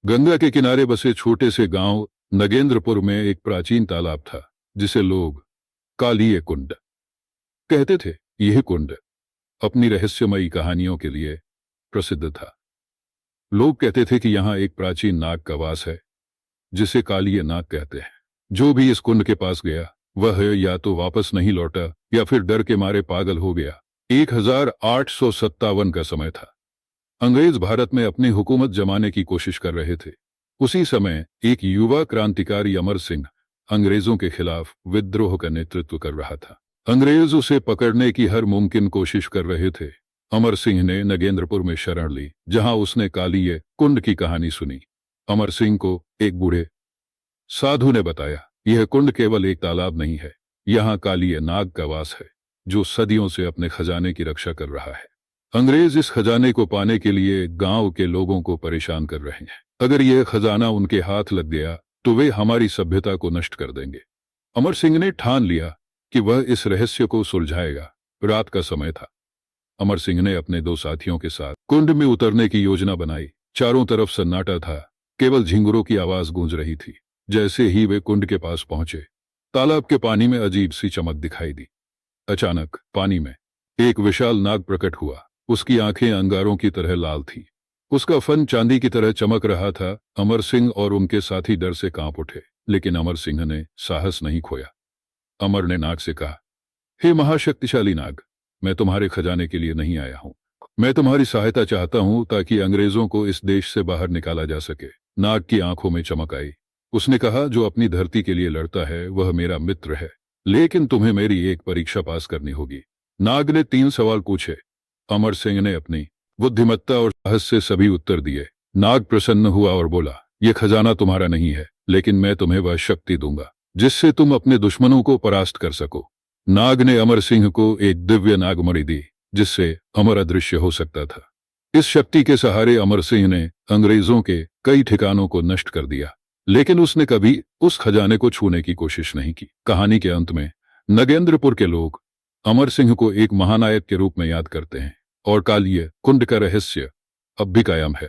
गंगा के किनारे बसे छोटे से गांव नगेंद्रपुर में एक प्राचीन तालाब था जिसे लोग कालीय कुंड कहते थे। यह कुंड अपनी रहस्यमयी कहानियों के लिए प्रसिद्ध था। लोग कहते थे कि यहाँ एक प्राचीन नाग का वास है जिसे कालीय नाग कहते हैं। जो भी इस कुंड के पास गया वह या तो वापस नहीं लौटा या फिर डर के मारे पागल हो गया। 1857 का समय था। अंग्रेज भारत में अपनी हुकूमत जमाने की कोशिश कर रहे थे। उसी समय एक युवा क्रांतिकारी अमर सिंह अंग्रेजों के खिलाफ विद्रोह का नेतृत्व कर रहा था। अंग्रेज उसे पकड़ने की हर मुमकिन कोशिश कर रहे थे। अमर सिंह ने नगेंद्रपुर में शरण ली, जहां उसने कालीय कुंड की कहानी सुनी। अमर सिंह को एक बूढ़े साधु ने बताया, यह कुंड केवल एक तालाब नहीं है, यहाँ कालीय नाग का वास है जो सदियों से अपने खजाने की रक्षा कर रहा है। अंग्रेज इस खजाने को पाने के लिए गांव के लोगों को परेशान कर रहे हैं। अगर यह खजाना उनके हाथ लग गया तो वे हमारी सभ्यता को नष्ट कर देंगे। अमर सिंह ने ठान लिया कि वह इस रहस्य को सुलझाएगा। रात का समय था। अमर सिंह ने अपने दो साथियों के साथ कुंड में उतरने की योजना बनाई। चारों तरफ सन्नाटा था, केवल झिंगुरों की आवाज गूंज रही थी। जैसे ही वे कुंड के पास पहुंचे, तालाब के पानी में अजीब सी चमक दिखाई दी। अचानक पानी में एक विशाल नाग प्रकट हुआ। उसकी आंखें अंगारों की तरह लाल थी, उसका फन चांदी की तरह चमक रहा था। अमर सिंह और उनके साथी डर से कांप उठे, लेकिन अमर सिंह ने साहस नहीं खोया। अमर ने नाग से कहा, हे महाशक्तिशाली नाग, मैं तुम्हारे खजाने के लिए नहीं आया हूं। मैं तुम्हारी सहायता चाहता हूं ताकि अंग्रेजों को इस देश से बाहर निकाला जा सके। नाग की आंखों में चमक आई। उसने कहा, जो अपनी धरती के लिए लड़ता है वह मेरा मित्र है, लेकिन तुम्हें मेरी एक परीक्षा पास करनी होगी। नाग ने 3 सवाल पूछे। अमर सिंह ने अपनी बुद्धिमत्ता और साहस से सभी उत्तर दिए। नाग प्रसन्न हुआ और बोला, यह खजाना तुम्हारा नहीं है, लेकिन मैं तुम्हें वह शक्ति दूंगा जिससे तुम अपने दुश्मनों को परास्त कर सको। नाग ने अमर सिंह को एक दिव्य नागमणि दी जिससे अमर अदृश्य हो सकता था। इस शक्ति के सहारे अमर सिंह ने अंग्रेजों के कई ठिकानों को नष्ट कर दिया, लेकिन उसने कभी उस खजाने को छूने की कोशिश नहीं की। कहानी के अंत में नगेंद्रपुर के लोग अमर सिंह को एक महानायक के रूप में याद करते हैं और कालीय कुंड का रहस्य अब भी कायम है।